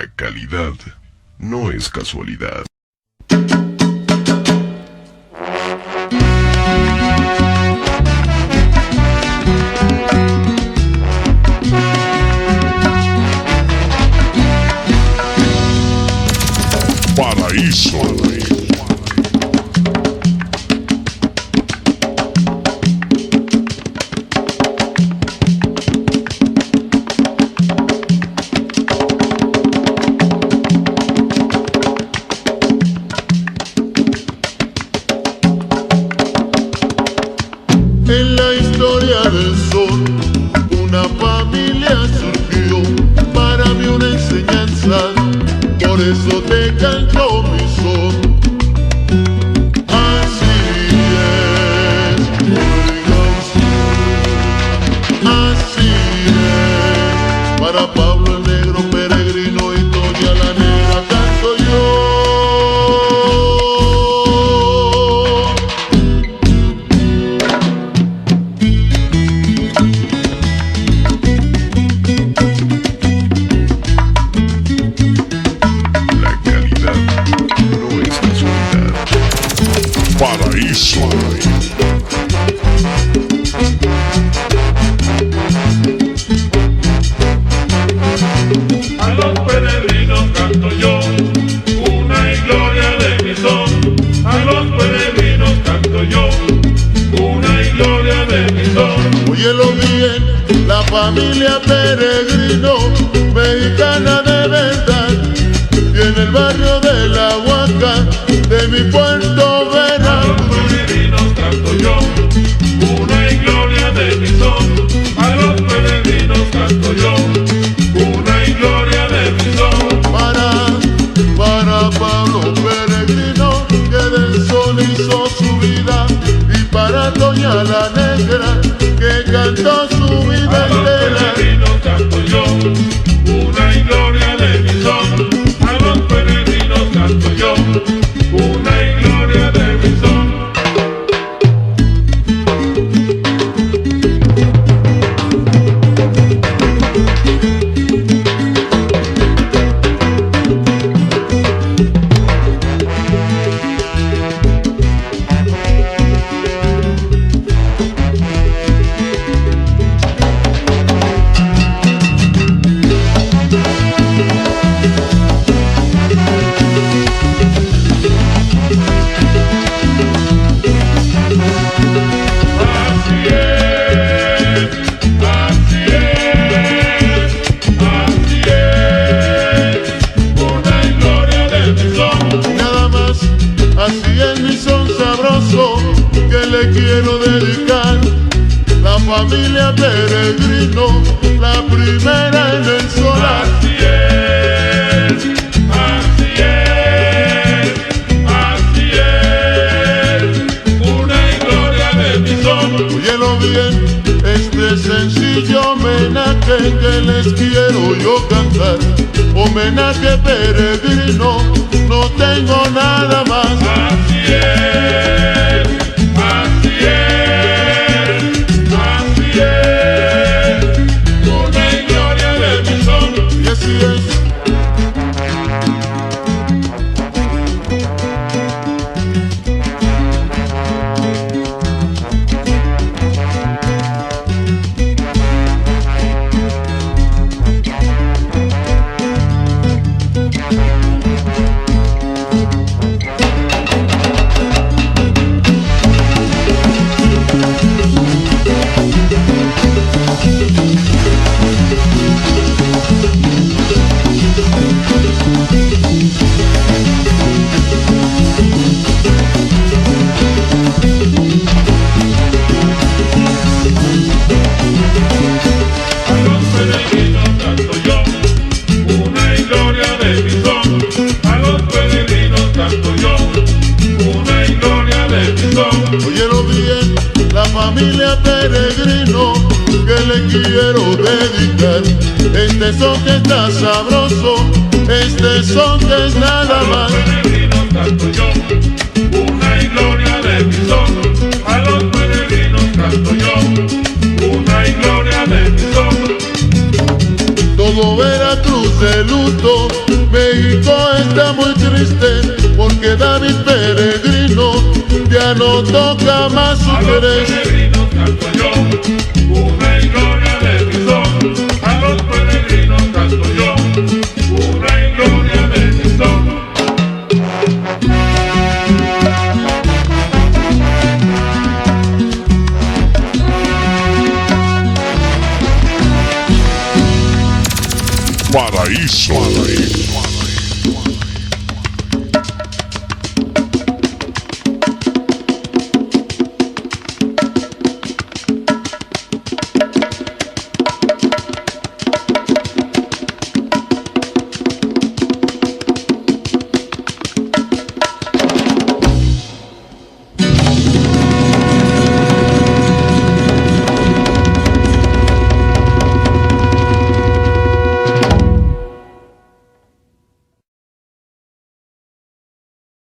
La calidad no es casualidad. Paraíso. En la historia del sol, una familia surgió, para mí una enseñanza, por eso te canto mi son. Así es, así es, para Pablo el negro peregrino y Toña la negra canto yo. Paraíso. A los peregrinos canto yo, una y gloria de mi son. A los peregrinos canto yo, una y gloria de mi son. Óyelo bien, la familia Peregrino, mexicana de verdad, y en el barrio de La Huaca, de mi Puerto Verán. A los peregrinos canto yo, una y gloria de mi son. A los peregrinos canto yo, una y gloria de mi son. Para Pablo Peregrino, que del sol hizo su vida, y para Doña la Negra, que cantó su vida A los entera. peregrinos canto yo, una y gloria de mi son. A los peregrinos canto yo, una y gloria de mi son. Le quiero dedicar la familia Peregrino, la primera en el solar. Así es, así es, así es, una y gloria de mi son. Óyelo bien, este sencillo homenaje que les quiero yo cantar, homenaje peregrino, no tengo nada más. Así es, así es, así es, una y gloria de mi son. Y así es. Óyelo bien, la familia Peregrino, que le quiero dedicar este son que está sabroso, este son que es nada más. A los peregrinos canto yo, una y gloria de mi son. A los peregrinos canto yo, una y gloria de mi son. Todo Veracruz de luto, México está muy triste porque David Peregrino ya no toca más su A los querer. peregrinos canto yo, una gloria de mi son. A los peregrinos canto yo, una gloria de mi son. Paraíso.